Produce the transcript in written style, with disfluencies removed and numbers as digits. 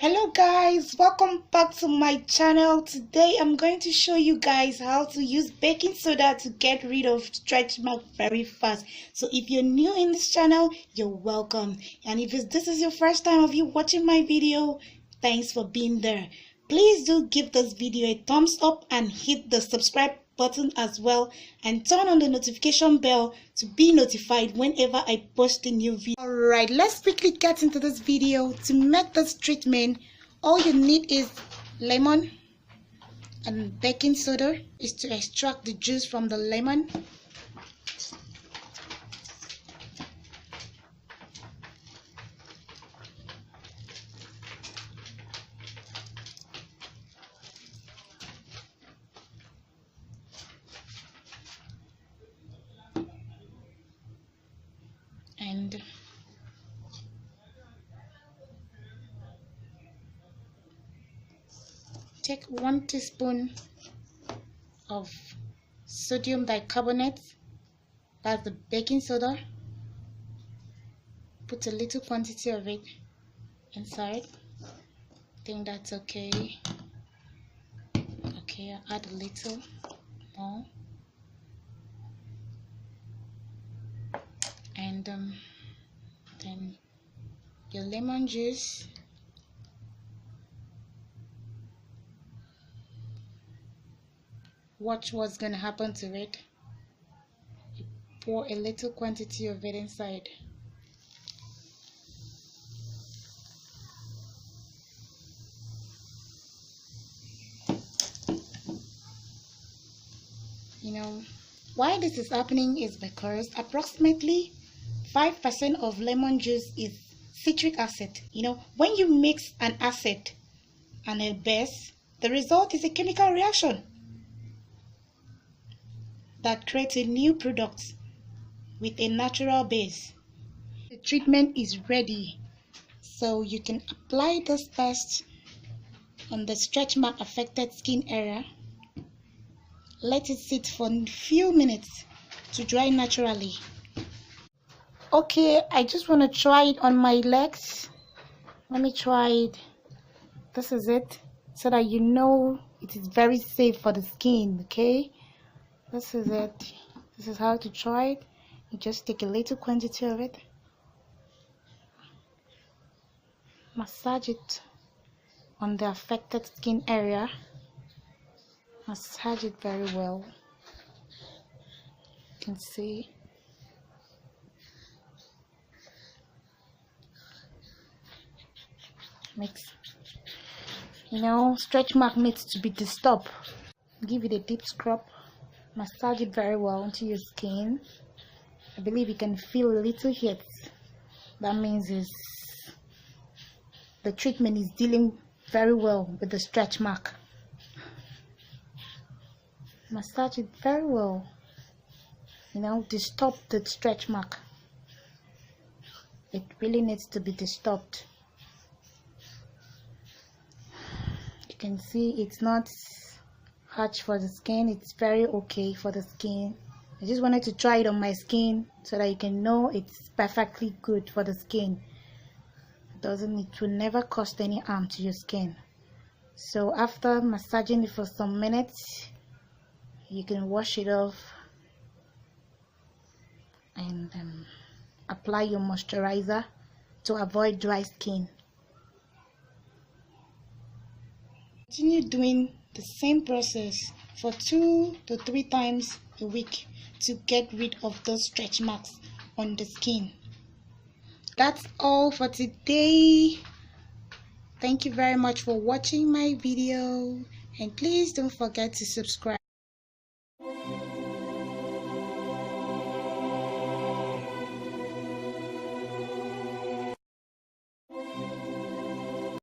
Hello guys, welcome back to my channel. Today I'm going to show you guys how to use baking soda to get rid of stretch mark very fast. So if you're new in this channel, you're welcome, and if this is your first time of you watching my video, thanks for being there. Please do give this video a thumbs up and hit the subscribe button as well, and turn on the notification bell to be notified whenever I post a new video. Alright, let's quickly get into this video. To make this treatment, all you need is lemon and baking soda is to extract the juice from the lemon. And take 1 teaspoon of sodium bicarbonate, that's the baking soda. Put a little quantity of it inside. I think that's okay. Okay, I'll add a little more. And then your lemon juice, watch what's gonna happen to it. You pour a little quantity of it inside. Why this is happening is because approximately 5% of lemon juice is citric acid. When you mix an acid and a base, the result is a chemical reaction that creates a new product with a natural base. The treatment is ready, so you can apply this paste on the stretch mark affected skin area. Let it sit for a few minutes to dry naturally. Okay, I just want to try it on my legs. Let me try it. This is it, so that you know it is very safe for the skin. Okay, this is it. This is how to try it. You just take a little quantity of it, massage it on the affected skin area. Massage it very well. You can see. Stretch mark needs to be disturbed. Give it a deep scrub. Massage it very well into your skin. I believe you can feel a little heat. That means the treatment is dealing very well with the stretch mark. Massage it very well. Disturb the stretch mark. It really needs to be disturbed. You can see it's not harsh for the skin. It's very okay for the skin. I just wanted to try it on my skin so that you can know it's perfectly good for the skin. It will never cause any harm to your skin. So after massaging it for some minutes, you can wash it off and apply your moisturizer to avoid dry skin. Continue doing the same process for 2 to 3 times a week to get rid of those stretch marks on the skin. That's all for today. Thank you very much for watching my video, and please don't forget to subscribe.